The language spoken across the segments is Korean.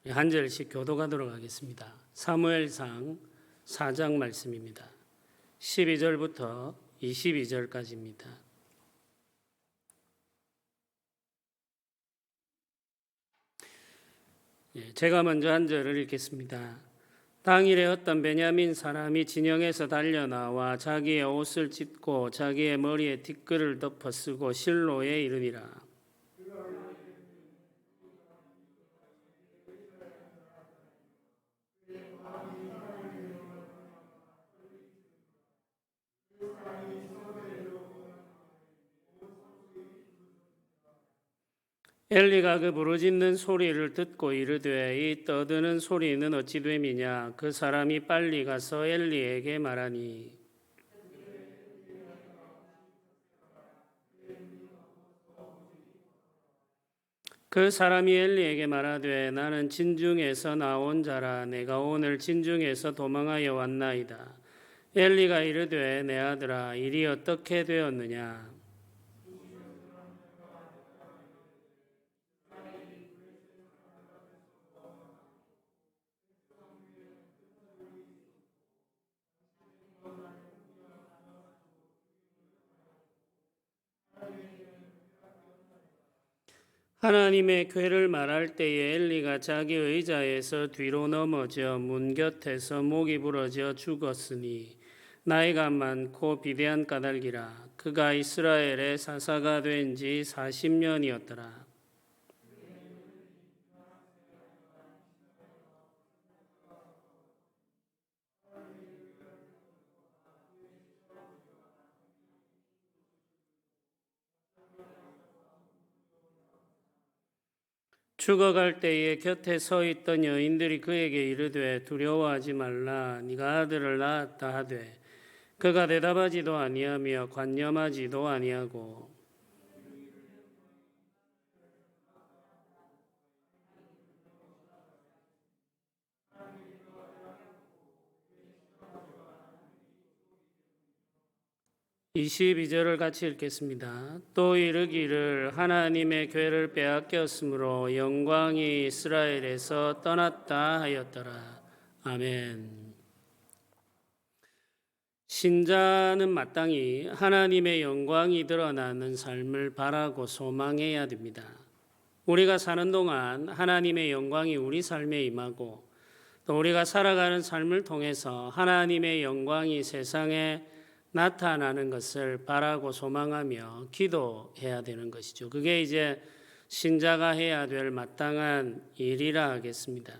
한 절씩 교독하도록 하겠습니다. 사무엘상 4장 말씀입니다. 12절부터 22절까지입니다. 제가 먼저 한 절을 읽겠습니다. 당일에 어떤 베냐민 사람이 진영에서 달려나와 자기의 옷을 찢고 자기의 머리에 티끌을 덮어 쓰고 실로에 이르니라. 엘리가 그 부르짖는 소리를 듣고 이르되 이 떠드는 소리는 어찌 됨이냐. 그 사람이 빨리 가서 엘리에게 말하니 그 사람이 엘리에게 말하되 나는 진중에서 나온 자라. 내가 오늘 진중에서 도망하여 왔나이다. 엘리가 이르되 내 아들아 일이 어떻게 되었느냐. 하나님의 궤를 말할 때에 엘리가 자기 의자에서 뒤로 넘어져 문 곁에서 목이 부러져 죽었으니 나이가 많고 비대한 까닭이라. 그가 이스라엘의 사사가 된 지 40년이었더라. 죽어갈 때에 곁에 서 있던 여인들이 그에게 이르되 두려워하지 말라. 네가 아들을 낳았다 하되 그가 대답하지도 아니하며 관념하지도 아니하고 22절을 같이 읽겠습니다. 또 이르기를 하나님의 궤를 빼앗겼으므로 영광이 이스라엘에서 떠났다 하였더라. 아멘. 신자는 마땅히 하나님의 영광이 드러나는 삶을 바라고 소망해야 됩니다. 우리가 사는 동안 하나님의 영광이 우리 삶에 임하고 또 우리가 살아가는 삶을 통해서 하나님의 영광이 세상에 나타나는 것을 바라고 소망하며 기도해야 되는 것이죠. 그게 이제 신자가 해야 될 마땅한 일이라 하겠습니다.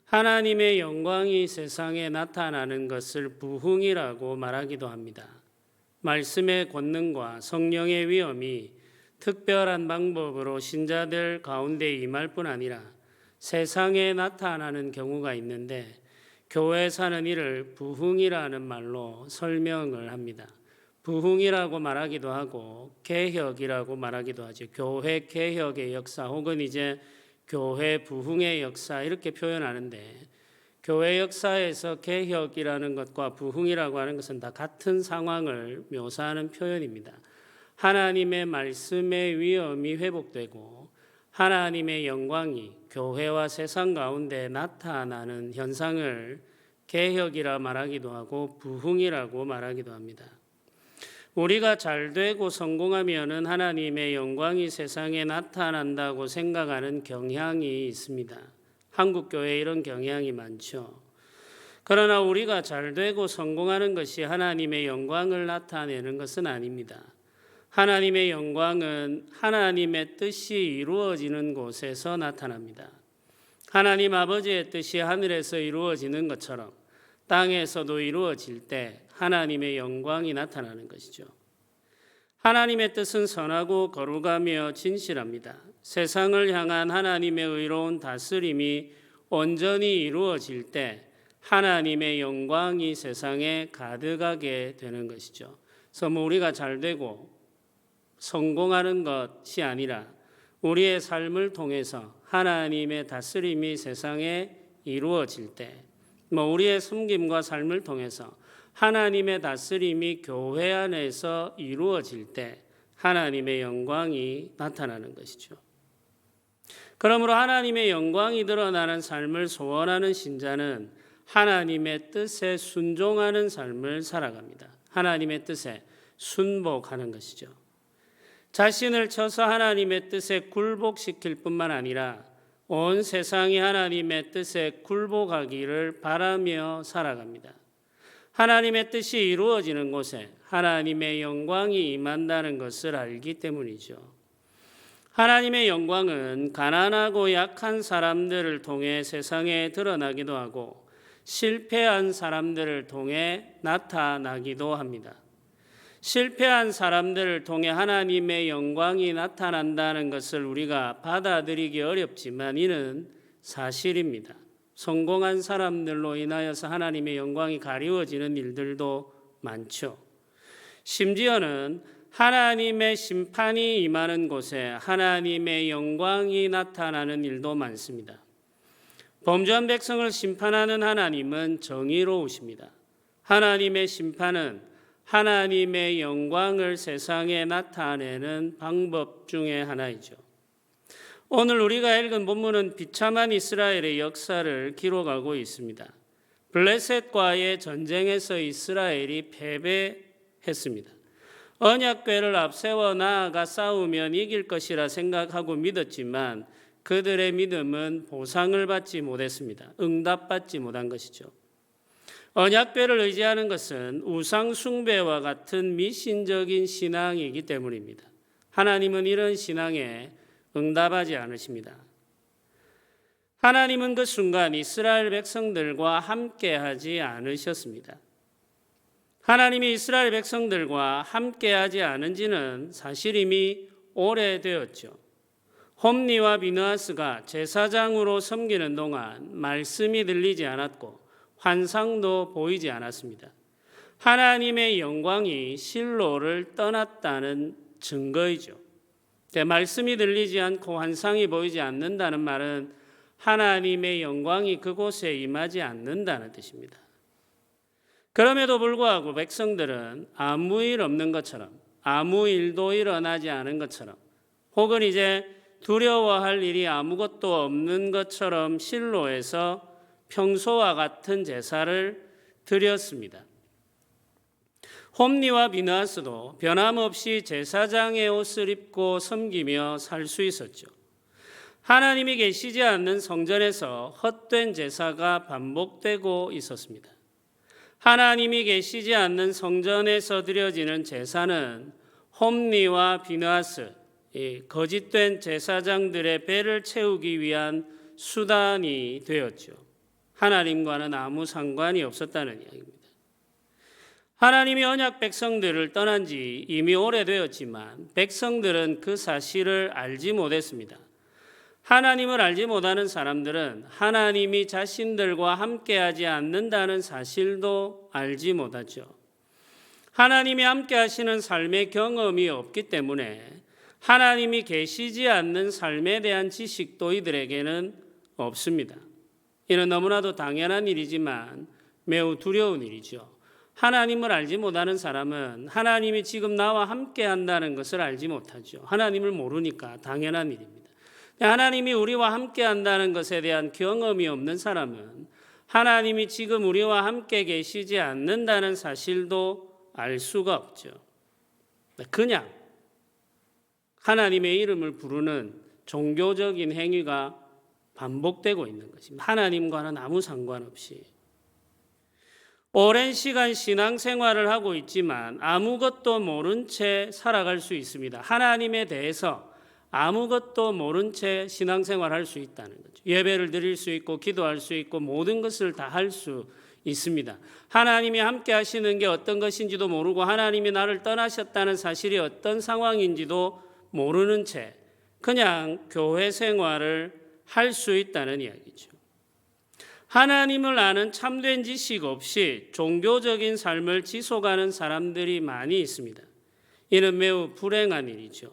하나님의 영광이 세상에 나타나는 것을 부흥이라고 말하기도 합니다. 말씀의 권능과 성령의 위엄이 특별한 방법으로 신자들 가운데 임할 뿐 아니라 세상에 나타나는 경우가 있는데 교회 사는 이를 부흥이라는 말로 설명을 합니다. 부흥이라고 말하기도 하고 개혁이라고 말하기도 하죠. 교회 개혁의 역사 혹은 이제 교회 부흥의 역사 이렇게 표현하는데 교회 역사에서 개혁이라는 것과 부흥이라고 하는 것은 다 같은 상황을 묘사하는 표현입니다. 하나님의 말씀의 위엄이 회복되고 하나님의 영광이 교회와 세상 가운데 나타나는 현상을 개혁이라 말하기도 하고 부흥이라고 말하기도 합니다. 우리가 잘 되고 성공하면은 하나님의 영광이 세상에 나타난다고 생각하는 경향이 있습니다. 한국 교회에 이런 경향이 많죠. 그러나 우리가 잘 되고 성공하는 것이 하나님의 영광을 나타내는 것은 아닙니다. 하나님의 영광은 하나님의 뜻이 이루어지는 곳에서 나타납니다. 하나님 아버지의 뜻이 하늘에서 이루어지는 것처럼 땅에서도 이루어질 때 하나님의 영광이 나타나는 것이죠. 하나님의 뜻은 선하고 거룩하며 진실합니다. 세상을 향한 하나님의 의로운 다스림이 온전히 이루어질 때 하나님의 영광이 세상에 가득하게 되는 것이죠. 그래서 우리가 잘 되고 성공하는 것이 아니라 우리의 삶을 통해서 하나님의 다스림이 세상에 이루어질 때 우리의 섬김과 삶을 통해서 하나님의 다스림이 교회 안에서 이루어질 때 하나님의 영광이 나타나는 것이죠. 그러므로 하나님의 영광이 드러나는 삶을 소원하는 신자는 하나님의 뜻에 순종하는 삶을 살아갑니다. 하나님의 뜻에 순복하는 것이죠. 자신을 쳐서 하나님의 뜻에 굴복시킬 뿐만 아니라 온 세상이 하나님의 뜻에 굴복하기를 바라며 살아갑니다. 하나님의 뜻이 이루어지는 곳에 하나님의 영광이 임한다는 것을 알기 때문이죠. 하나님의 영광은 가난하고 약한 사람들을 통해 세상에 드러나기도 하고 실패한 사람들을 통해 나타나기도 합니다. 실패한 사람들을 통해 하나님의 영광이 나타난다는 것을 우리가 받아들이기 어렵지만 이는 사실입니다. 성공한 사람들로 인하여서 하나님의 영광이 가리워지는 일들도 많죠. 심지어는 하나님의 심판이 임하는 곳에 하나님의 영광이 나타나는 일도 많습니다. 범죄한 백성을 심판하는 하나님은 정의로우십니다. 하나님의 심판은 하나님의 영광을 세상에 나타내는 방법 중에 하나이죠. 오늘 우리가 읽은 본문은 비참한 이스라엘의 역사를 기록하고 있습니다. 블레셋과의 전쟁에서 이스라엘이 패배했습니다. 언약궤를 앞세워 나아가 싸우면 이길 것이라 생각하고 믿었지만 그들의 믿음은 보상을 받지 못했습니다. 응답받지 못한 것이죠. 언약궤를 의지하는 것은 우상 숭배와 같은 미신적인 신앙이기 때문입니다. 하나님은 이런 신앙에 응답하지 않으십니다. 하나님은 그 순간 이스라엘 백성들과 함께하지 않으셨습니다. 하나님이 이스라엘 백성들과 함께하지 않은 지는 사실 이미 오래되었죠. 홈니와 비느하스가 제사장으로 섬기는 동안 말씀이 들리지 않았고 환상도 보이지 않았습니다. 하나님의 영광이 실로를 떠났다는 증거이죠. 말씀이 들리지 않고 환상이 보이지 않는다는 말은 하나님의 영광이 그곳에 임하지 않는다는 뜻입니다. 그럼에도 불구하고 백성들은 아무 일 없는 것처럼, 아무 일도 일어나지 않은 것처럼, 혹은 이제 두려워할 일이 아무것도 없는 것처럼 실로에서 평소와 같은 제사를 드렸습니다. 홈니와 비느하스도 변함없이 제사장의 옷을 입고 섬기며 살 수 있었죠. 하나님이 계시지 않는 성전에서 헛된 제사가 반복되고 있었습니다. 하나님이 계시지 않는 성전에서 드려지는 제사는 홈니와 비느하스, 거짓된 제사장들의 배를 채우기 위한 수단이 되었죠. 하나님과는 아무 상관이 없었다는 이야기입니다. 하나님이 언약 백성들을 떠난 지 이미 오래되었지만 백성들은 그 사실을 알지 못했습니다. 하나님을 알지 못하는 사람들은 하나님이 자신들과 함께하지 않는다는 사실도 알지 못하죠. 하나님이 함께하시는 삶의 경험이 없기 때문에 하나님이 계시지 않는 삶에 대한 지식도 이들에게는 없습니다. 이는 너무나도 당연한 일이지만 매우 두려운 일이죠. 하나님을 알지 못하는 사람은 하나님이 지금 나와 함께한다는 것을 알지 못하죠. 하나님을 모르니까 당연한 일입니다. 하나님이 우리와 함께 한다는 것에 대한 경험이 없는 사람은 하나님이 지금 우리와 함께 계시지 않는다는 사실도 알 수가 없죠. 그냥 하나님의 이름을 부르는 종교적인 행위가 반복되고 있는 것입니다. 하나님과는 아무 상관없이. 오랜 시간 신앙생활을 하고 있지만 아무것도 모른 채 살아갈 수 있습니다. 하나님에 대해서 아무것도 모른 채 신앙생활할 수 있다는 거죠. 예배를 드릴 수 있고 기도할 수 있고 모든 것을 다 할 수 있습니다. 하나님이 함께 하시는 게 어떤 것인지도 모르고 하나님이 나를 떠나셨다는 사실이 어떤 상황인지도 모르는 채 그냥 교회 생활을 할 수 있다는 이야기죠. 하나님을 아는 참된 지식 없이 종교적인 삶을 지속하는 사람들이 많이 있습니다. 이는 매우 불행한 일이죠.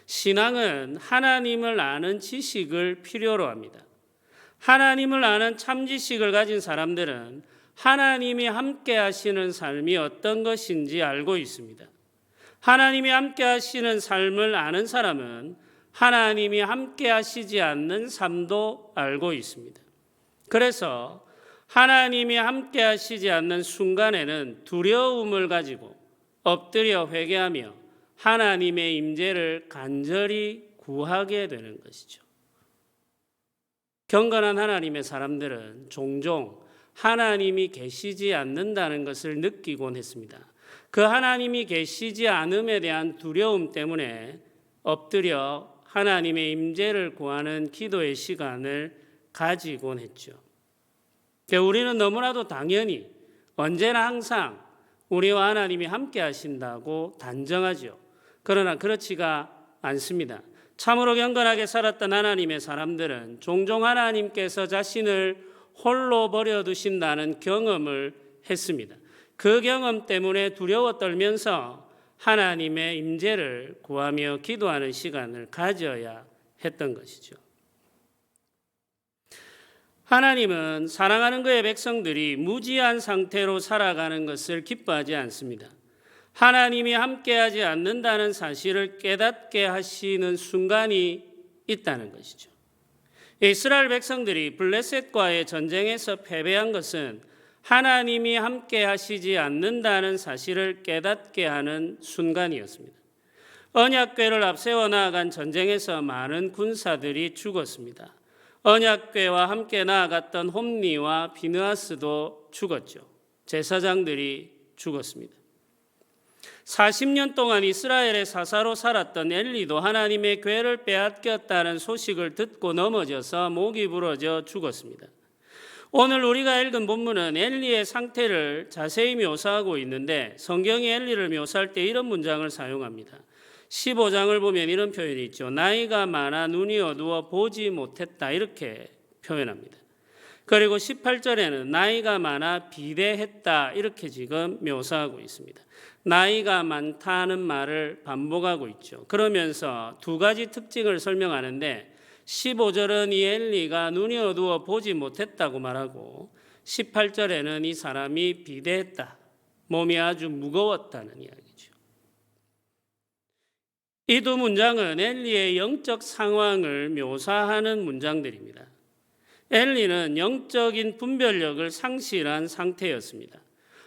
신앙은 하나님을 아는 지식을 필요로 합니다. 하나님을 아는 참 지식을 가진 사람들은 하나님이 함께 하시는 삶이 어떤 것인지 알고 있습니다. 하나님이 함께 하시는 삶을 아는 사람은 하나님이 함께 하시지 않는 삶도 알고 있습니다. 그래서 하나님이 함께 하시지 않는 순간에는 두려움을 가지고 엎드려 회개하며 하나님의 임재를 간절히 구하게 되는 것이죠. 경건한 하나님의 사람들은 종종 하나님이 계시지 않는다는 것을 느끼곤 했습니다. 그 하나님이 계시지 않음에 대한 두려움 때문에 엎드려 하나님의 임재를 구하는 기도의 시간을 가지곤 했죠. 우리는 너무나도 당연히 언제나 항상 우리와 하나님이 함께 하신다고 단정하죠. 그러나 그렇지가 않습니다. 참으로 경건하게 살았던 하나님의 사람들은 종종 하나님께서 자신을 홀로 버려두신다는 경험을 했습니다. 그 경험 때문에 두려워 떨면서 하나님의 임재를 구하며 기도하는 시간을 가져야 했던 것이죠. 하나님은 사랑하는 그의 백성들이 무지한 상태로 살아가는 것을 기뻐하지 않습니다. 하나님이 함께하지 않는다는 사실을 깨닫게 하시는 순간이 있다는 것이죠. 이스라엘 백성들이 블레셋과의 전쟁에서 패배한 것은 하나님이 함께하시지 않는다는 사실을 깨닫게 하는 순간이었습니다. 언약궤를 앞세워 나아간 전쟁에서 많은 군사들이 죽었습니다. 언약궤와 함께 나아갔던 홈니와 비느하스도 죽었죠. 제사장들이 죽었습니다. 40년 동안 이스라엘의 사사로 살았던 엘리도 하나님의 궤를 빼앗겼다는 소식을 듣고 넘어져서 목이 부러져 죽었습니다. 오늘 우리가 읽은 본문은 엘리의 상태를 자세히 묘사하고 있는데 성경이 엘리를 묘사할 때 이런 문장을 사용합니다. 15장을 보면 이런 표현이 있죠. 나이가 많아 눈이 어두워 보지 못했다 이렇게 표현합니다. 그리고 18절에는 나이가 많아 비대했다 이렇게 지금 묘사하고 있습니다. 나이가 많다는 말을 반복하고 있죠. 그러면서 두 가지 특징을 설명하는데 15절은 이 엘리가 눈이 어두워 보지 못했다고 말하고 18절에는 이 사람이 비대했다. 몸이 아주 무거웠다는 이야기죠. 이 두 문장은 엘리의 영적 상황을 묘사하는 문장들입니다. 엘리는 영적인 분별력을 상실한 상태였습니다.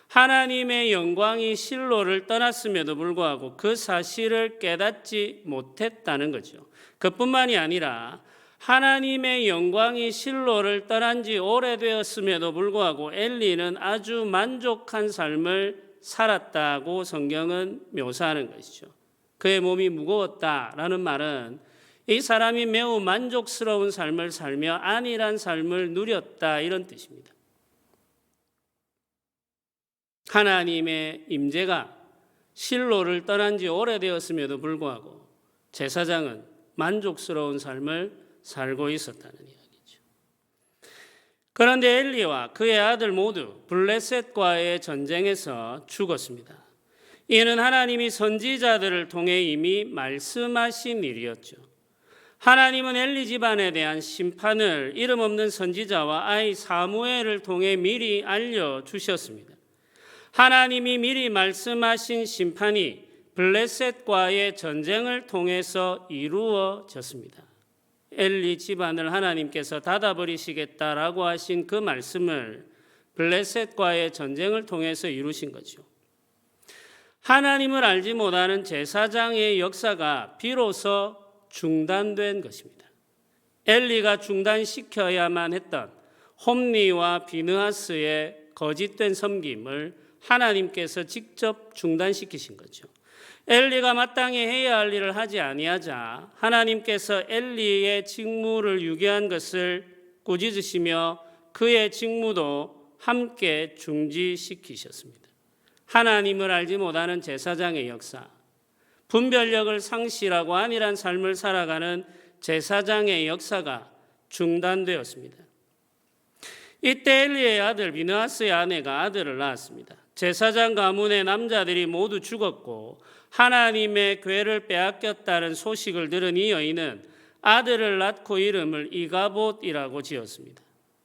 하나님의 영광이 실로를 떠났음에도 불구하고 그 사실을 깨닫지 못했다는 거죠. 그뿐만이 아니라 하나님의 영광이 실로를 떠난 지 오래되었음에도 불구하고 엘리는 아주 만족한 삶을 살았다고 성경은 묘사하는 것이죠. 그의 몸이 무거웠다라는 말은 이 사람이 매우 만족스러운 삶을 살며 안일한 삶을 누렸다 이런 뜻입니다. 하나님의 임재가 실로를 떠난 지 오래되었음에도 불구하고 제사장은 만족스러운 삶을 살고 있었다는 이야기죠. 그런데 엘리와 그의 아들 모두 블레셋과의 전쟁에서 죽었습니다. 이는 하나님이 선지자들을 통해 이미 말씀하신 일이었죠. 하나님은 엘리 집안에 대한 심판을 이름 없는 선지자와 아이 사무엘을 통해 미리 알려주셨습니다. 하나님이 미리 말씀하신 심판이 블레셋과의 전쟁을 통해서 이루어졌습니다. 엘리 집안을 하나님께서 닫아버리시겠다라고 하신 그 말씀을 블레셋과의 전쟁을 통해서 이루신 거죠. 하나님을 알지 못하는 제사장의 역사가 비로소 중단된 것입니다. 엘리가 중단시켜야만 했던 홈니와 비느하스의 거짓된 섬김을 하나님께서 직접 중단시키신 거죠. 엘리가 마땅히 해야 할 일을 하지 아니하자 하나님께서 엘리의 직무를 유기한 것을 꾸짖으시며 그의 직무도 함께 중지시키셨습니다. 하나님을 알지 못하는 제사장의 역사, 분별력을 상실하고 안일한 삶을 살아가는 제사장의 역사가 중단되었습니다. 이때 엘리의 아들 비느하스의 아내가 아들을 낳았습니다. 제사장 가문의 남자들이 모두 죽었고 하나님의 궤를 빼앗겼다는 소식을 들은 이 여인은 아들을 낳고 이름을 이가봇이라고 지었습니다.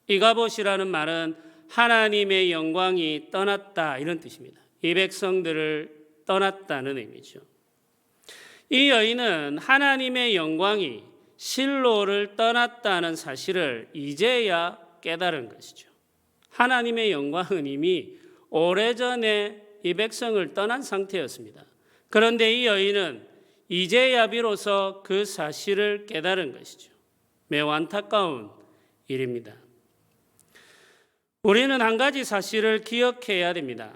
이가봇이라는 말은 하나님의 영광이 떠났다 이런 뜻입니다. 이 백성들을 떠났다는 의미죠. 이 여인은 하나님의 영광이 실로를 떠났다는 사실을 이제야 깨달은 것이죠. 하나님의 영광은 이미 오래전에 이 백성을 떠난 상태였습니다. 그런데 이 여인은 이제야 비로소 그 사실을 깨달은 것이죠. 매우 안타까운 일입니다. 우리는 한 가지 사실을 기억해야 됩니다.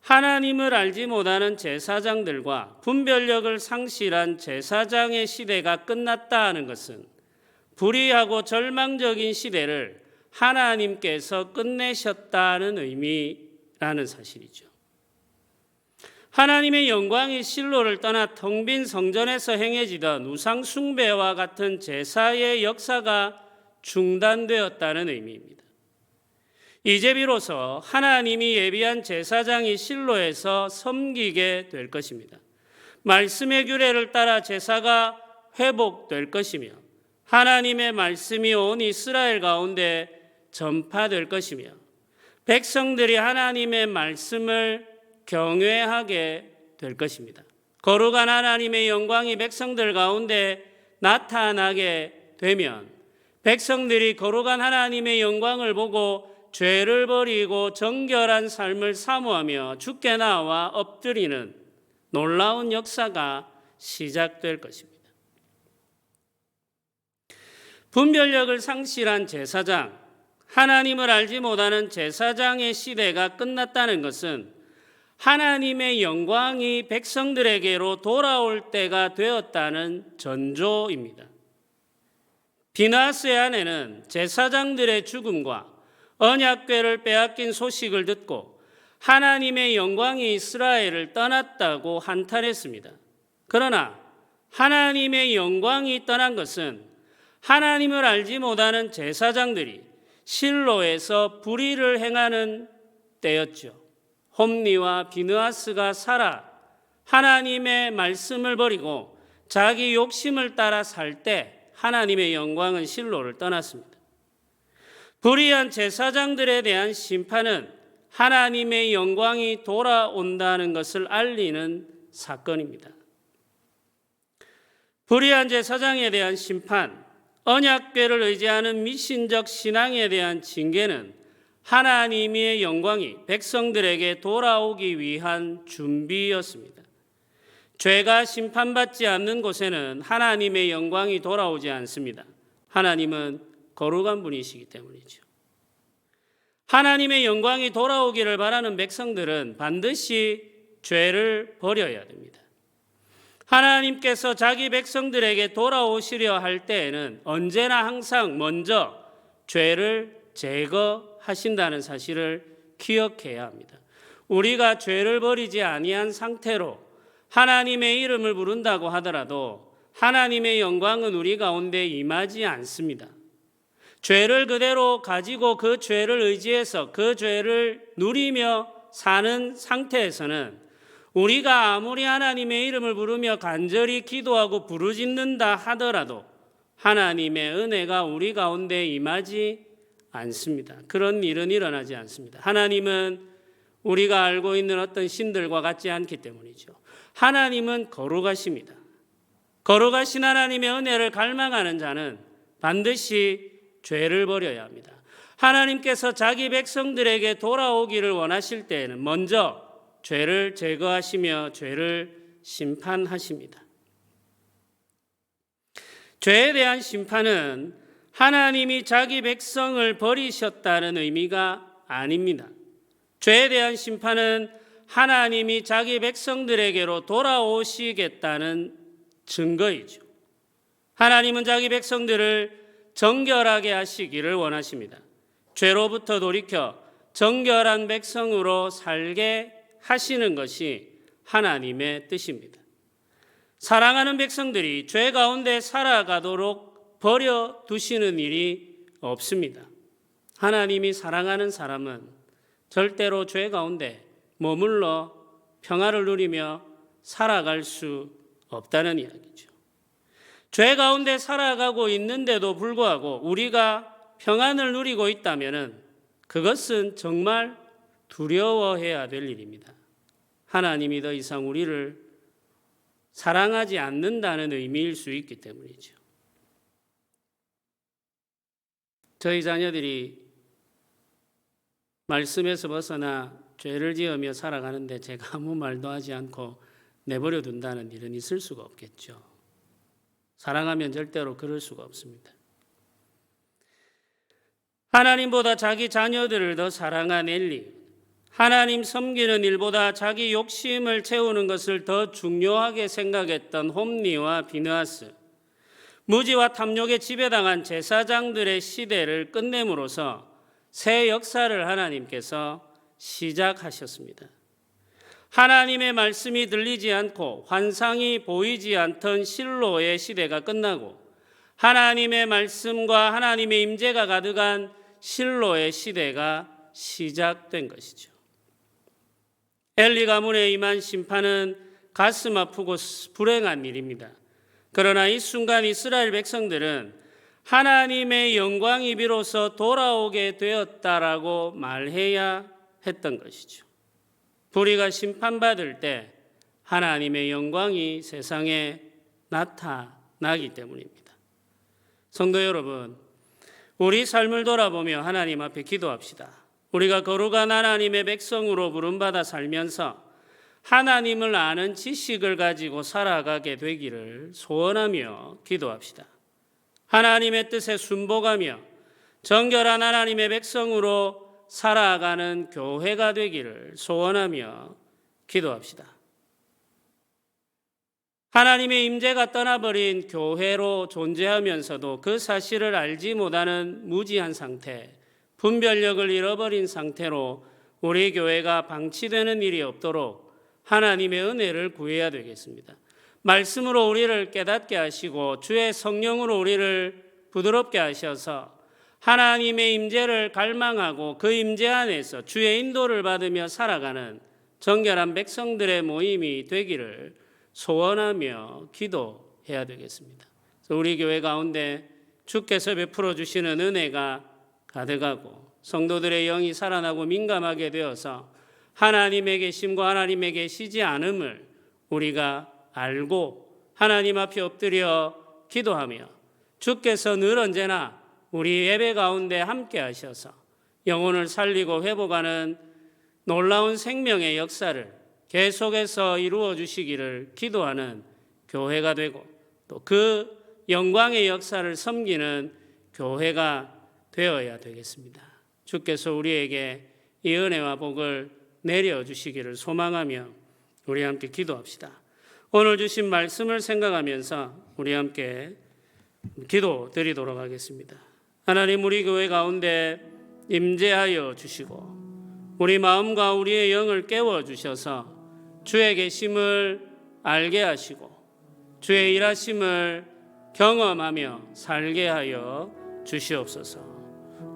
하나님을 알지 못하는 제사장들과 분별력을 상실한 제사장의 시대가 끝났다 하는 것은 불의하고 절망적인 시대를 하나님께서 끝내셨다는 의미라는 사실이죠. 하나님의 영광이 실로를 떠나 텅 빈 성전에서 행해지던 우상 숭배와 같은 제사의 역사가 중단되었다는 의미입니다. 이제 비로소 하나님이 예비한 제사장이 실로에서 섬기게 될 것입니다. 말씀의 규례를 따라 제사가 회복될 것이며 하나님의 말씀이 온 이스라엘 가운데 전파될 것이며 백성들이 하나님의 말씀을 경외하게 될 것입니다. 거룩한 하나님의 영광이 백성들 가운데 나타나게 되면 백성들이 거룩한 하나님의 영광을 보고 죄를 버리고 정결한 삶을 사모하며 주께 나와 엎드리는 놀라운 역사가 시작될 것입니다. 분별력을 상실한 제사장, 하나님을 알지 못하는 제사장의 시대가 끝났다는 것은 하나님의 영광이 백성들에게로 돌아올 때가 되었다는 전조입니다. 비나스의 아내는 제사장들의 죽음과 언약궤를 빼앗긴 소식을 듣고 하나님의 영광이 이스라엘을 떠났다고 한탄했습니다. 그러나 하나님의 영광이 떠난 것은 하나님을 알지 못하는 제사장들이 실로에서 불의를 행하는 때였죠. 홈리와 비느하스가 살아 하나님의 말씀을 버리고 자기 욕심을 따라 살 때 하나님의 영광은 실로를 떠났습니다. 불의한 제사장들에 대한 심판은 하나님의 영광이 돌아온다는 것을 알리는 사건입니다. 불의한 제사장에 대한 심판, 언약궤를 의지하는 미신적 신앙에 대한 징계는 하나님의 영광이 백성들에게 돌아오기 위한 준비였습니다. 죄가 심판받지 않는 곳에는 하나님의 영광이 돌아오지 않습니다. 하나님은 거룩한 분이시기 때문이죠. 하나님의 영광이 돌아오기를 바라는 백성들은 반드시 죄를 버려야 됩니다. 하나님께서 자기 백성들에게 돌아오시려 할 때에는 언제나 항상 먼저 죄를 제거하신다는 사실을 기억해야 합니다. 우리가 죄를 버리지 아니한 상태로 하나님의 이름을 부른다고 하더라도 하나님의 영광은 우리 가운데 임하지 않습니다. 죄를 그대로 가지고 그 죄를 의지해서 그 죄를 누리며 사는 상태에서는 우리가 아무리 하나님의 이름을 부르며 간절히 기도하고 부르짖는다 하더라도 하나님의 은혜가 우리 가운데 임하지 않습니다. 그런 일은 일어나지 않습니다. 하나님은 우리가 알고 있는 어떤 신들과 같지 않기 때문이죠. 하나님은 거룩하십니다. 거룩하신 하나님의 은혜를 갈망하는 자는 반드시 죄를 버려야 합니다. 하나님께서 자기 백성들에게 돌아오기를 원하실 때에는 먼저 죄를 제거하시며 죄를 심판하십니다. 죄에 대한 심판은 하나님이 자기 백성을 버리셨다는 의미가 아닙니다. 죄에 대한 심판은 하나님이 자기 백성들에게로 돌아오시겠다는 증거이죠. 하나님은 자기 백성들을 정결하게 하시기를 원하십니다. 죄로부터 돌이켜 정결한 백성으로 살게 하시는 것이 하나님의 뜻입니다. 사랑하는 백성들이 죄 가운데 살아가도록 버려두시는 일이 없습니다. 하나님이 사랑하는 사람은 절대로 죄 가운데 머물러 평화를 누리며 살아갈 수 없다는 이야기죠. 죄 가운데 살아가고 있는데도 불구하고 우리가 평안을 누리고 있다면 그것은 정말 두려워해야 될 일입니다. 하나님이 더 이상 우리를 사랑하지 않는다는 의미일 수 있기 때문이죠. 저희 자녀들이 말씀에서 벗어나 죄를 지으며 살아가는데 제가 아무 말도 하지 않고 내버려 둔다는 일은 있을 수가 없겠죠. 사랑하면 절대로 그럴 수가 없습니다. 하나님보다 자기 자녀들을 더 사랑한 엘리, 하나님 섬기는 일보다 자기 욕심을 채우는 것을 더 중요하게 생각했던 홈리와 비느하스, 무지와 탐욕에 지배당한 제사장들의 시대를 끝냄으로써 새 역사를 하나님께서 시작하셨습니다. 하나님의 말씀이 들리지 않고 환상이 보이지 않던 실로의 시대가 끝나고 하나님의 말씀과 하나님의 임재가 가득한 실로의 시대가 시작된 것이죠. 엘리 가문에 임한 심판은 가슴 아프고 불행한 일입니다. 그러나 이 순간 이스라엘 백성들은 하나님의 영광이 비로소 돌아오게 되었다라고 말해야 했던 것이죠. 불의가 심판받을 때 하나님의 영광이 세상에 나타나기 때문입니다. 성도 여러분, 우리 삶을 돌아보며 하나님 앞에 기도합시다. 우리가 거룩한 하나님의 백성으로 부름받아 살면서 하나님을 아는 지식을 가지고 살아가게 되기를 소원하며 기도합시다. 하나님의 뜻에 순복하며 정결한 하나님의 백성으로 살아가는 교회가 되기를 소원하며 기도합시다. 하나님의 임재가 떠나버린 교회로 존재하면서도 그 사실을 알지 못하는 무지한 상태, 분별력을 잃어버린 상태로 우리 교회가 방치되는 일이 없도록 하나님의 은혜를 구해야 되겠습니다. 말씀으로 우리를 깨닫게 하시고 주의 성령으로 우리를 부드럽게 하셔서 하나님의 임재를 갈망하고 그 임재 안에서 주의 인도를 받으며 살아가는 정결한 백성들의 모임이 되기를 소원하며 기도해야 되겠습니다. 우리 교회 가운데 주께서 베풀어 주시는 은혜가 가득하고 성도들의 영이 살아나고 민감하게 되어서 하나님의 계심과 하나님의 계시지 않음을 우리가 알고 하나님 앞에 엎드려 기도하며 주께서 늘 언제나 우리 예배 가운데 함께 하셔서 영혼을 살리고 회복하는 놀라운 생명의 역사를 계속해서 이루어 주시기를 기도하는 교회가 되고 또 그 영광의 역사를 섬기는 교회가 되어야 되겠습니다. 주께서 우리에게 이 은혜와 복을 내려주시기를 소망하며 우리 함께 기도합시다. 오늘 주신 말씀을 생각하면서 우리 함께 기도 드리도록 하겠습니다. 하나님, 우리 교회 가운데 임재하여 주시고 우리 마음과 우리의 영을 깨워주셔서 주의 계심을 알게 하시고 주의 일하심을 경험하며 살게 하여 주시옵소서.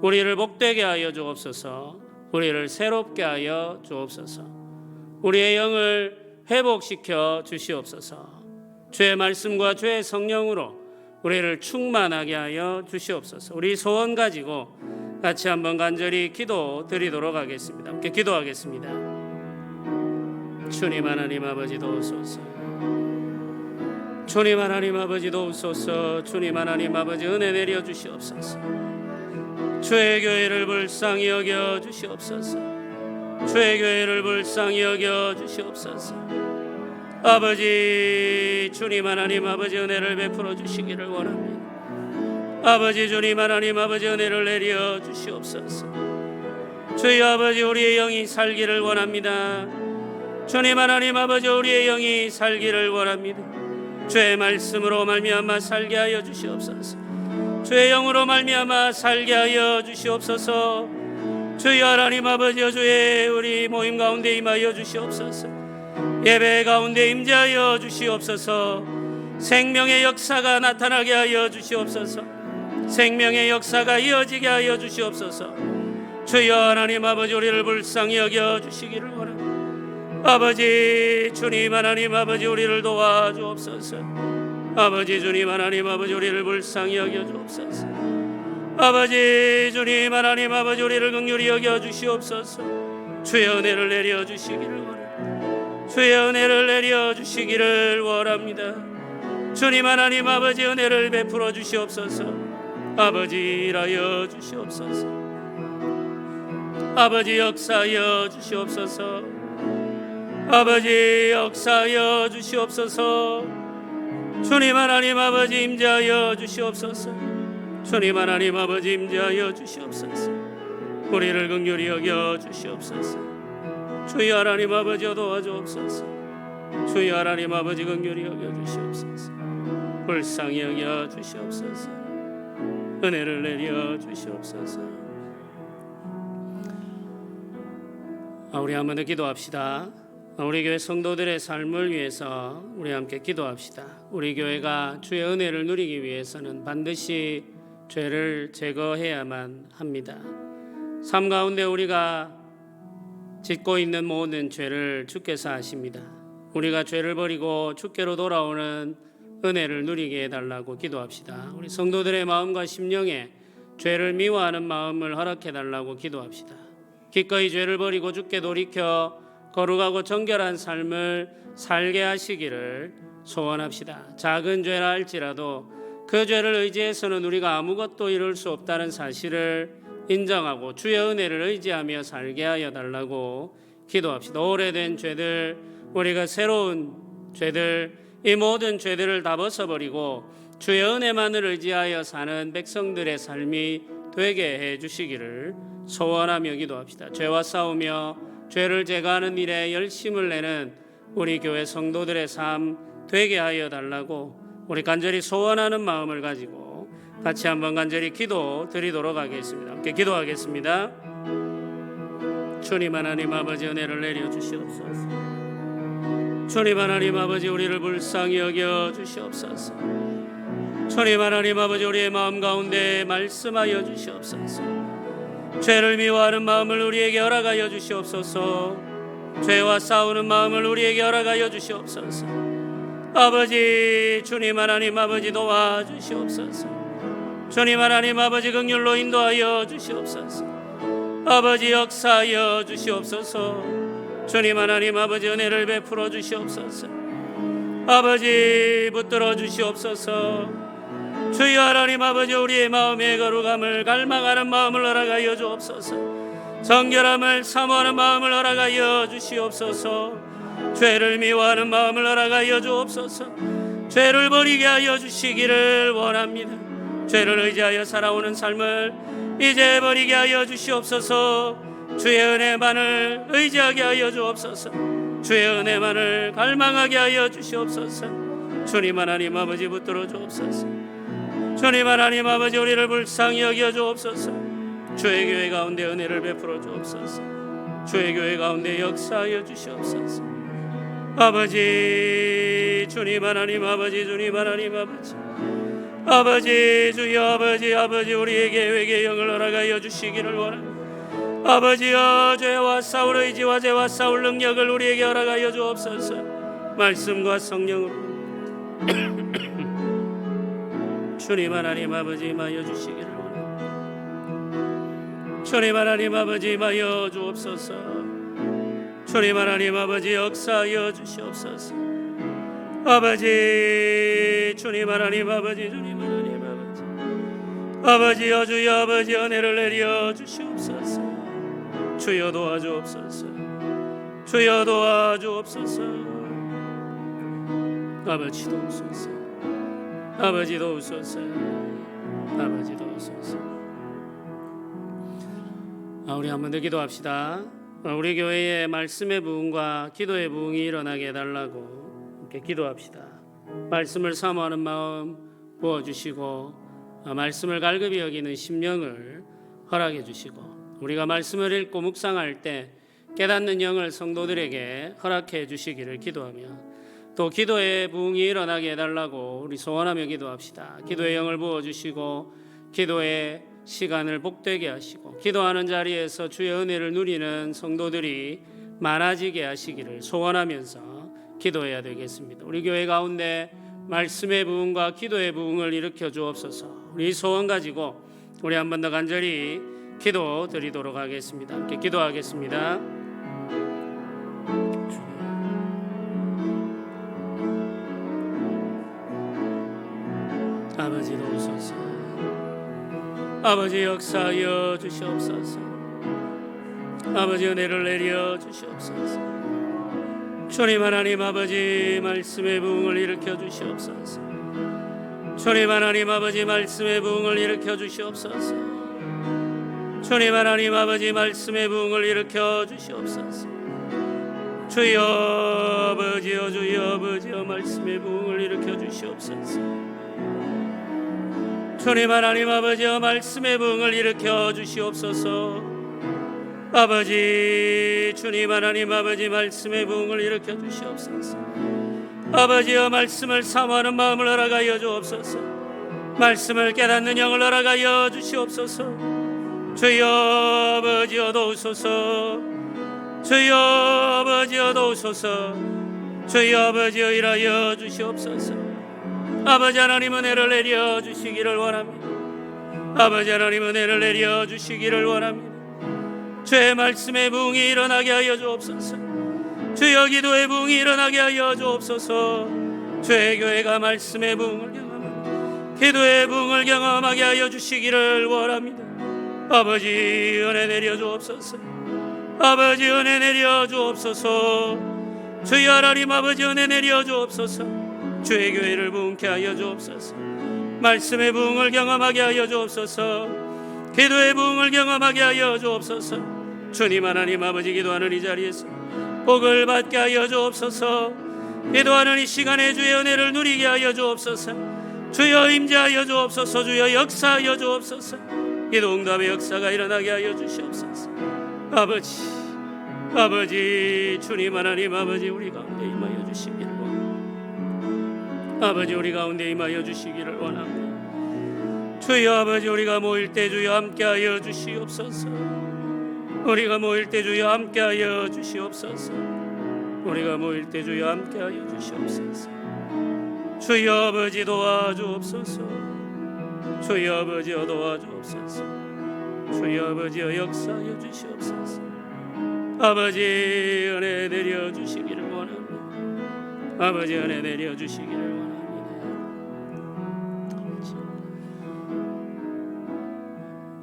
우리를 복되게 하여 주옵소서. 우리를 새롭게 하여 주옵소서. 우리의 영을 회복시켜 주시옵소서. 주의 말씀과 주의 성령으로 우리를 충만하게 하여 주시옵소서. 우리 소원 가지고 같이 한번 간절히 기도 드리도록 하겠습니다. 함께 기도하겠습니다. 주님 하나님 아버지 도우소서. 주님 하나님 아버지 도우소서. 주님 하나님 아버지 은혜 내려 주시옵소서. 주의 교회를 불쌍히 여겨 주시옵소서. 주의 교회를 불쌍히 여겨 주시옵소서. 아버지 주님 하나님 아버지 은혜를 베풀어 주시기를 원합니다. 아버지 주님 하나님 아버지 은혜를 내려 주시옵소서. 주의 아버지 우리의 영이 살기를 원합니다. 주님 하나님 아버지 우리의 영이 살기를 원합니다. 주의 말씀으로 말미암아 살게 하여 주시옵소서. 주의 영으로 말미암아 살게 하여 주시옵소서. 주의 하나님 아버지 주의 우리 모임 가운데 임하여 주시옵소서. 예배 가운데 임재하여 주시옵소서. 생명의 역사가 나타나게 하여 주시옵소서. 생명의 역사가 이어지게 하여 주시옵소서. 주여 하나님 아버지 우리를 불쌍히 여겨 주시기를 원합니다. 아버지 주님 하나님 아버지 우리를 도와주옵소서. 아버지 주님 하나님 아버지 우리를 불쌍히 여겨 주옵소서. 아버지 주님 하나님 아버지 우리를 긍휼히 여겨 주시옵소서. 주의 은혜를 내려 주시기를 원합니다. 주의 은혜를 내려 주시기를 원합니다. 주님 하나님 아버지 은혜를 베풀어 주시옵소서. 아버지 일하여 주시옵소서. 아버지 역사하여 주시옵소서. 아버지 역사하여 주시옵소서. 주님 하나님 아버지 임재하여 주시옵소서. 주님 하나님 아버지 임재하여 주시옵소서. 우리를 긍휼히 여겨 주시옵소서. 주의 하나님 아버지 도와주옵소서. 주의 하나님 아버지 긍휼히 여겨 주시옵소서. 불쌍히 여겨 주시옵소서. 은혜를 내려 주시옵소서. 우리 한번 더 기도합시다. 우리 교회 성도들의 삶을 위해서 우리 함께 기도합시다. 우리 교회가 주의 은혜를 누리기 위해서는 반드시 죄를 제거해야만 합니다. 삶 가운데 우리가 짓고 있는 모든 죄를 주께서 아십니다. 우리가 죄를 버리고 주께로 돌아오는 은혜를 누리게 해달라고 기도합시다. 우리 성도들의 마음과 심령에 죄를 미워하는 마음을 허락해달라고 기도합시다. 기꺼이 죄를 버리고 주께 돌이켜 거룩하고 정결한 삶을 살게 하시기를 소원합시다. 작은 죄라 할지라도 그 죄를 의지해서는 우리가 아무것도 이룰 수 없다는 사실을 인정하고 주의 은혜를 의지하며 살게 하여 달라고 기도합시다. 오래된 죄들, 우리가 새로운 죄들, 이 모든 죄들을 다 벗어버리고 주의 은혜만을 의지하여 사는 백성들의 삶이 되게 해주시기를 소원하며 기도합시다. 죄와 싸우며 죄를 제거하는 일에 열심을 내는 우리 교회 성도들의 삶 되게 하여 달라고 우리 간절히 소원하는 마음을 가지고 같이 한번 간절히 기도 드리도록 하겠습니다. 함께 기도하겠습니다. 주님 하나님 아버지 은혜를 내려 주시옵소서. 주님 하나님 아버지 우리를 불쌍히 여겨 주시옵소서. 주님 하나님 아버지 우리의 마음 가운데 말씀하여 주시옵소서. 죄를 미워하는 마음을 우리에게 허락하여 주시옵소서. 죄와 싸우는 마음을 우리에게 허락하여 주시옵소서. 아버지 주님 하나님 아버지 도와주시옵소서. 주님 하나님 아버지 긍휼로 인도하여 주시옵소서. 아버지 역사하여 주시옵소서. 주님 하나님 아버지 은혜를 베풀어 주시옵소서. 아버지 붙들어 주시옵소서. 주여 하나님 아버지 우리의 마음의 거룩함을 갈망하는 마음을 허락하여 주옵소서. 정결함을 사모하는 마음을 허락하여 주시옵소서. 죄를 미워하는 마음을 허락하여 주옵소서. 죄를 버리게 하여 주시기를 원합니다. 죄를 의지하여 살아오는 삶을 이제 버리게 하여 주시옵소서. 주의 은혜만을 의지하게 하여 주옵소서. 주의 은혜만을 갈망하게 하여 주시옵소서. 주님 하나님 아버지 붙들어 주옵소서. 주님 하나님 아버지 우리를 불쌍히 여겨 주옵소서. 주의 교회 가운데 은혜를 베풀어 주옵소서. 주의 교회 가운데 역사하여 주시옵소서. 아버지 주님 하나님 아버지 주님 하나님 아버지 아버지 주여 아버지 우리에게 회개의 영을 허락하여 주시기를 원합니다. 아버지여 죄와 싸울 의지와 죄와 싸울 능력을 우리에게 허락하여 주옵소서. 말씀과 성령으로 주님 하나님 아버지 임하여 주시기를 원합니다. 주님 하나님 아버지 임하여 주옵소서. 주님 하나님 아버지 역사하여 주시옵소서. 아버지 주님 하나님 아버지 주님 하나님 아버지 아버지여 주여 아버지 은혜를 내려 주시옵소서. 주여 도와주옵소서. 주여 도와주옵소서. 아버지 도우소서. 아버지 도우소서. 아버지 도우소서. 우리 한번 더 기도합시다. 우리 교회에 말씀의 부흥과 기도의 부흥이 일어나게 해달라고 함께 기도합시다. 말씀을 사모하는 마음 부어주시고 말씀을 갈급히 여기는 심령을 허락해 주시고 우리가 말씀을 읽고 묵상할 때 깨닫는 영을 성도들에게 허락해 주시기를 기도하며 또 기도의 부흥이 일어나게 해달라고 우리 소원하며 기도합시다. 기도의 영을 부어주시고 기도의 시간을 복되게 하시고 기도하는 자리에서 주의 은혜를 누리는 성도들이 많아지게 하시기를 소원하면서 기도해야 되겠습니다. 우리 교회 가운데 말씀의 부흥과 기도의 부흥을 일으켜 주옵소서. 우리 소원 가지고 우리 한 번 더 간절히 기도 드리도록 하겠습니다. 함께 기도하겠습니다. 아버지 도우소서. 아버지 역사하여 주시옵소서. 아버지 은혜를 내려 주시옵소서. 주님 하나님 아버지 말씀의 부흥을 일으켜 주시옵소서. 주님 하나님 아버지 말씀의 부흥을 일으켜 주시옵소서. 주님 하나님 아버지 말씀의 부흥을 일으켜 주시옵소서. 주여 아버지여 주여 아버지여 말씀의 부흥을 일으켜 주시옵소서. 주님 하나님 아버지여 말씀의 부흥을 일으켜 주시옵소서. 아버지 주님 하나님 아버지 말씀의 부흥을 일으켜 주시옵소서. 아버지여 말씀을 사모하는 마음을 허락하여 주옵소서. 말씀을 깨닫는 영을 허락하여 주시옵소서. 주여 아버지여 도우소서. 주여 아버지여 도우소서. 주여 아버지여 일하여 주시옵소서. 아버지 하나님 은혜를 내려 주시기를 원합니다. 아버지 하나님 은혜를 내려 주시기를 원합니다. 주의 말씀의 부흥이 일어나게 하여 주옵소서. 주여 기도의 부흥이 일어나게 하여 주옵소서. 주의 교회가 말씀의 부흥을 경험하고 기도의 부흥을 경험하게 하여 주시기를 원합니다. 아버지 은혜 내려 주옵소서. 아버지 은혜 내려 주옵소서. 주여 하나님 아버지 은혜 내려 주옵소서. 주의 교회를 부흥케 하여 주옵소서. 말씀의 부흥을 경험하게 하여 주옵소서. 기도의 부흥을 경험하게 하여 주옵소서. 주님 하나님 아버지 기도하는 이 자리에서 복을 받게 하여 주옵소서. 기도하는 이 시간에 주의 은혜를 누리게 하여 주옵소서. 주여 임재하여 주옵소서. 주여 역사하여 주옵소서. 기도 응답의 역사가 일어나게 하여 주시옵소서. 아버지 주님 하나님 아버지 우리 가운데 임하여 주시기를 원합니다. 아버지 우리 가운데 임하여 주시기를 원합니다. 주여 아버지 우리가 모일 때 주여 함께하여 주시옵소서. 우리가 모일 때 주여 함께하여 주시옵소서. 우리가 모일 때 주여 함께하여 주시옵소서. 주여 아버지 도와주옵소서. 주여 아버지여 도와주옵소서. 주여 아버지여 역사하여 주시옵소서. 아버지 은혜 내려 주시기를 원합니다. 아버지 은혜 내려 주시기를 원합니다.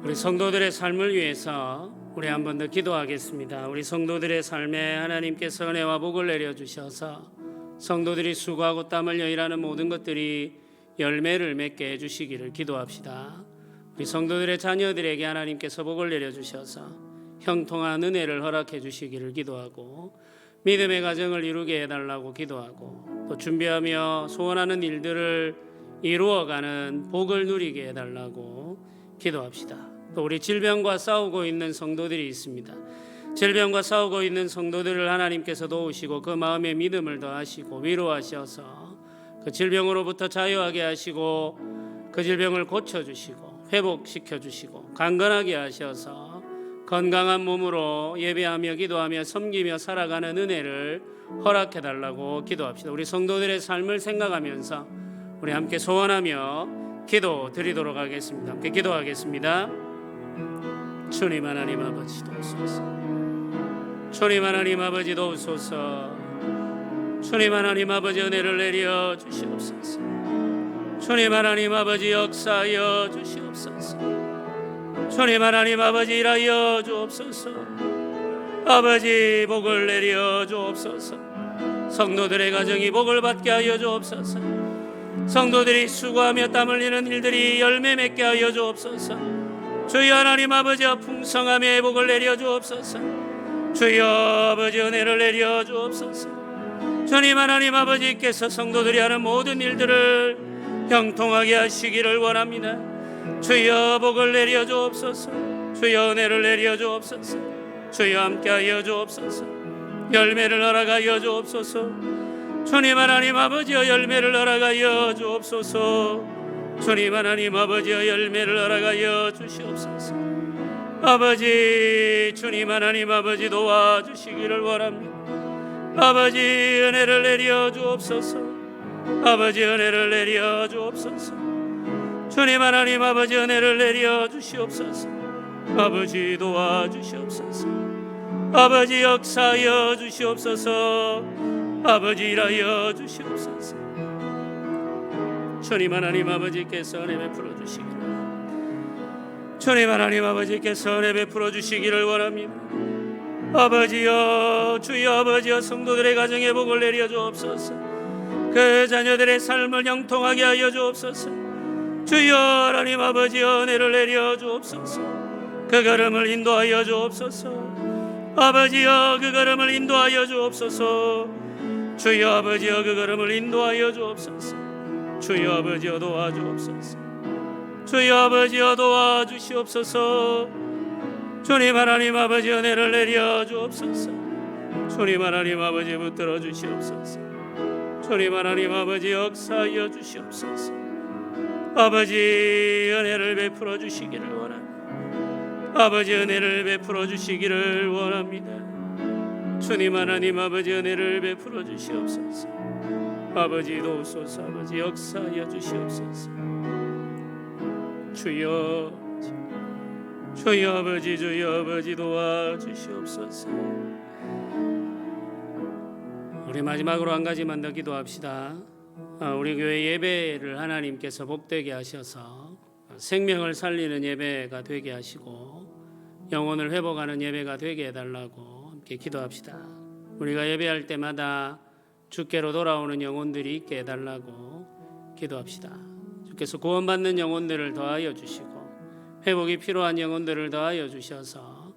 우리 성도들의 삶을 위해서 우리 한 번 더 기도하겠습니다. 우리 성도들의 삶에 하나님께서 은혜와 복을 내려 주셔서 성도들이 수고하고 땀 흘려 일하는 모든 것들이 열매를 맺게 해주시기를 기도합시다. 우리 성도들의 자녀들에게 하나님께서 복을 내려 주셔서 형통한 은혜를 허락해 주시기를 기도하고 믿음의 가정을 이루게 해달라고 기도하고 또 준비하며 소원하는 일들을 이루어가는 복을 누리게 해달라고 기도합시다. 또 우리 질병과 싸우고 있는 성도들이 있습니다. 질병과 싸우고 있는 성도들을 하나님께서 도우시고 그 마음에 믿음을 더하시고 위로하셔서 그 질병으로부터 자유하게 하시고 그 질병을 고쳐주시고 회복시켜주시고 강건하게 하셔서 건강한 몸으로 예배하며 기도하며 섬기며 살아가는 은혜를 허락해달라고 기도합시다. 우리 성도들의 삶을 생각하면서 우리 함께 소원하며 기도 드리도록 하겠습니다. 함께 기도하겠습니다. 주님 하나님 아버지 도우소서. 주님 하나님 아버지 도우소서. 주님 하나님 아버지 은혜를 내려 주시옵소서. 주님 하나님 아버지 역사하여 주시옵소서. 주님 하나님 아버지 일하여 주옵소서. 아버지 복을 내려 주옵소서. 성도들의 가정이 복을 받게 하여 주옵소서. 성도들이 수고하며 땀 흘리는 일들이 열매 맺게 하여 주옵소서. 주여 하나님 아버지여 풍성함의 복을 내려 주옵소서. 주여 아버지 은혜를 내려 주옵소서. 주님 하나님 아버지께서 성도들이 하는 모든 일들을 형통하게 하시기를 원합니다. 주여 복을 내려 주옵소서. 주여 은혜를 내려 주옵소서. 주여 함께하여 주옵소서. 열매를 허락하여 주옵소서. 주님 하나님 아버지여 열매를 허락하여 주옵소서. 주님 하나님 아버지여 열매를 허락하여 주시옵소서. 아버지 주님 하나님 아버지 도와주시기를 원합니다. 아버지 은혜를 내려 주옵소서. 아버지 은혜를 내려 주옵소서. 주님 하나님 아버지 은혜를 내려 주시옵소서. 아버지 도와주시옵소서. 아버지 역사하여 주시옵소서. 아버지 일하여 주시옵소서. 주님 하나님 아버지께서 은혜 베풀어 주시기를, 주님 하나님 아버지께서 은혜 베풀어 주시기를 원합니다. 아버지여, 주여 아버지여, 성도들의 가정에 복을 내려 주옵소서. 그 자녀들의 삶을 형통하게 하여 주옵소서. 주여 하나님 아버지여, 은혜를 내려 주옵소서. 그 걸음을 인도하여 주옵소서. 아버지여, 그 걸음을 인도하여 주옵소서. 주여 아버지여, 그 걸음을 인도하여 주옵소서. 주여 아버지여, 도와주옵소서. 주여 아버지여, 도와주시옵소서. 주님 하나님 아버지, 은혜를 내려 주옵소서. 주님 하나님 아버지, 붙들어 주시옵소서. 주님 하나님 아버지, 역사하여 주시옵소서. 아버지, 은혜를 베풀어 주시기를 원합니다. 아버지, 은혜를 베풀어 주시기를 원합니다. 주님 하나님 아버지, 은혜를 베풀어 주시옵소서. 아버지 도우소서. 아버지, 역사하여 주시옵소서. 주여, 주여 아버지, 주여 아버지, 도와주시옵소서. 우리 마지막으로 한 가지만 더 기도합시다. 우리 교회 예배를 하나님께서 복되게 하셔서 생명을 살리는 예배가 되게 하시고 영혼을 회복하는 예배가 되게 해달라고 함께 기도합시다. 우리가 예배할 때마다 주께로 돌아오는 영혼들이 있게 해달라고 기도합시다. 주께서 구원받는 영혼들을 더하여 주시고 회복이 필요한 영혼들을 더하여 주셔서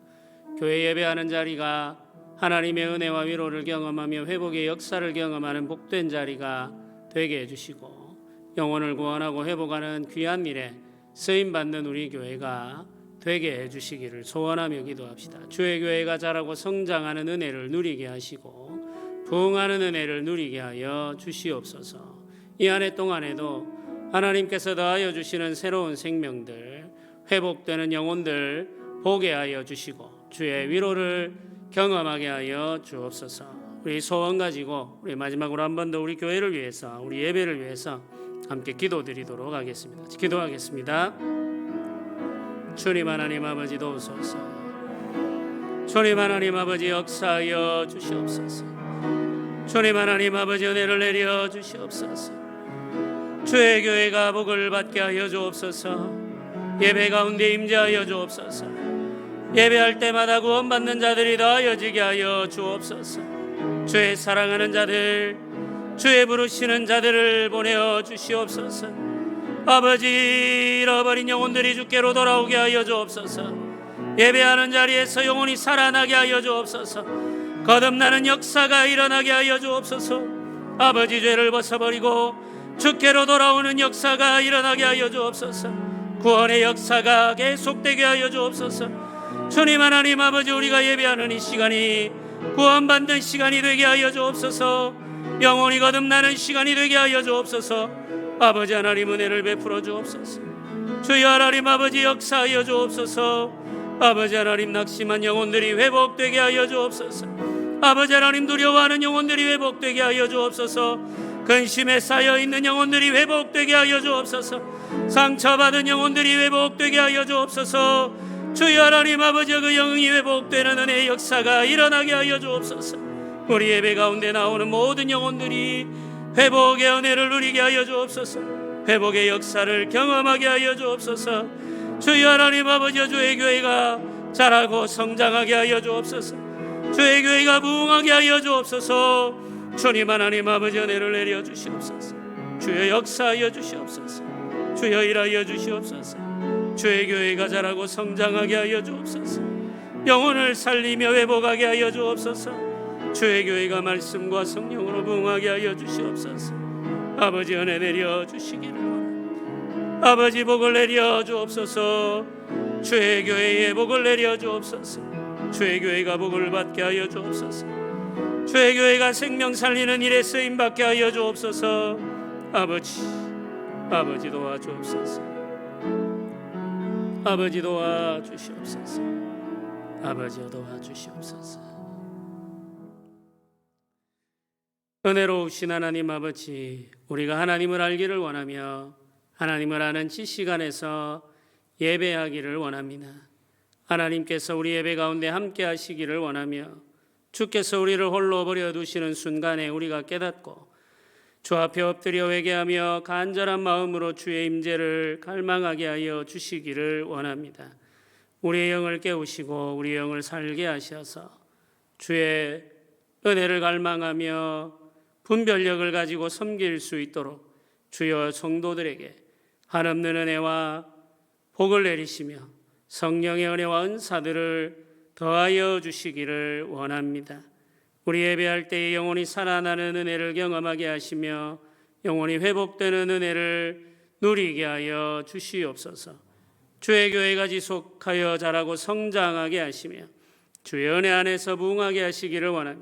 교회 예배하는 자리가 하나님의 은혜와 위로를 경험하며 회복의 역사를 경험하는 복된 자리가 되게 해주시고 영혼을 구원하고 회복하는 귀한 일에 쓰임받는 우리 교회가 되게 해주시기를 소원하며 기도합시다. 주의 교회가 자라고 성장하는 은혜를 누리게 하시고 부흥하는 은혜를 누리게 하여 주시옵소서. 이 한 해 동안에도 하나님께서 더하여 주시는 새로운 생명들, 회복되는 영혼들 보게 하여 주시고 주의 위로를 경험하게 하여 주옵소서. 우리 소원 가지고 우리 마지막으로 한 번 더 우리 교회를 위해서, 우리 예배를 위해서 함께 기도드리도록 하겠습니다. 기도하겠습니다. 주님 하나님 아버지, 도우소서. 주님 하나님 아버지, 역사하여 주시옵소서. 주님 하나님 아버지, 은혜를 내려 주시옵소서. 주의 교회가 복을 받게 하여 주옵소서. 예배 가운데 임재하여 주옵소서. 예배할 때마다 구원받는 자들이 더하여지게 하여 주옵소서. 주의 사랑하는 자들, 주의 부르시는 자들을 보내어 주시옵소서. 아버지, 잃어버린 영혼들이 주께로 돌아오게 하여 주옵소서. 예배하는 자리에서 영혼이 살아나게 하여 주옵소서. 거듭나는 역사가 일어나게 하여 주옵소서. 아버지, 죄를 벗어버리고 주께로 돌아오는 역사가 일어나게 하여 주옵소서. 구원의 역사가 계속되게 하여 주옵소서. 주님 하나님 아버지, 우리가 예배하는 이 시간이 구원받는 시간이 되게 하여 주옵소서. 영혼이 거듭나는 시간이 되게 하여 주옵소서. 아버지 하나님, 은혜를 베풀어 주옵소서. 주여 하나님 아버지, 역사하여 주옵소서. 아버지 하나님, 낙심한 영혼들이 회복되게 하여 주옵소서. 아버지 하나님, 두려워하는 영혼들이 회복되게 하여 주옵소서. 근심에 쌓여있는 영혼들이 회복되게 하여 주옵소서. 상처받은 영혼들이 회복되게 하여 주옵소서. 주여 하나님 아버지, 그 영이 회복되는 은혜의 역사가 일어나게 하여 주옵소서. 우리 예배 가운데 나오는 모든 영혼들이 회복의 은혜를 누리게 하여 주옵소서. 회복의 역사를 경험하게 하여 주옵소서. 주여 하나님 아버지, 주의 교회가 자라고 성장하게 하여 주옵소서. 주의 교회가 부흥하게 하여 주옵소서. 주님 하나님 아버지, 은혜를 내려 주시옵소서. 주여 역사하여 주시옵소서. 주여 일하여 주시옵소서. 주의 교회가 자라고 성장하게 하여 주옵소서. 영혼을 살리며 회복하게 하여 주옵소서. 주의 교회가 말씀과 성령으로 부흥하게 하여 주시옵소서. 아버지, 은혜 내려 주시기를 원합니다. 아버지, 복을 내려 주옵소서. 주의 교회에 복을 내려 주옵소서. 주의 교회가 복을 받게 하여 주옵소서. 주의 교회가 생명 살리는 일에 쓰임 받게 하여 주옵소서. 아버지 도와주옵소서. 아버지 도와주시옵소서. 아버지 도와주시옵소서. 은혜로우신 하나님 아버지, 우리가 하나님을 알기를 원하며 하나님을 아는 지식 안에서 예배하기를 원합니다. 하나님께서 우리 예배 가운데 함께 하시기를 원하며 주께서 우리를 홀로 버려두시는 순간에 우리가 깨닫고 주 앞에 엎드려 회개하며 간절한 마음으로 주의 임재를 갈망하게 하여 주시기를 원합니다. 우리의 영을 깨우시고 우리의 영을 살게 하셔서 주의 은혜를 갈망하며 분별력을 가지고 섬길 수 있도록 주여 성도들에게 한없는 은혜와 복을 내리시며 성령의 은혜와 은사들을 더하여 주시기를 원합니다. 우리 예배할 때에 영혼이 살아나는 은혜를 경험하게 하시며 영혼이 회복되는 은혜를 누리게 하여 주시옵소서. 주의 교회가 지속하여 자라고 성장하게 하시며 주의 은혜 안에서 부흥하게 하시기를 원하며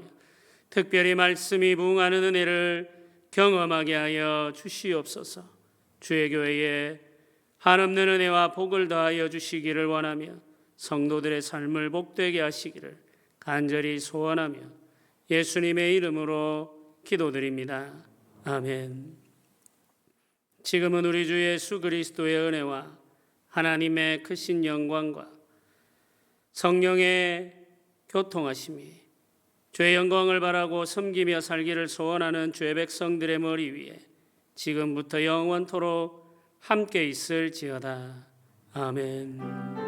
특별히 말씀이 부흥하는 은혜를 경험하게 하여 주시옵소서. 주의 교회에 한없는 은혜와 복을 더하여 주시기를 원하며 성도들의 삶을 복되게 하시기를 간절히 소원하며 예수님의 이름으로 기도드립니다. 아멘. 지금은 우리 주 예수 그리스도의 은혜와 하나님의 크신 영광과 성령의 교통하심이 주의 영광을 바라고 섬기며 살기를 소원하는 주의 백성들의 머리 위에 지금부터 영원토록 함께 있을지어다. 아멘.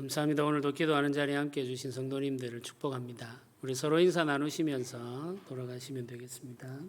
감사합니다. 오늘도 기도하는 자리에 함께 해주신 성도님들을 축복합니다. 우리 서로 인사 나누시면서 돌아가시면 되겠습니다.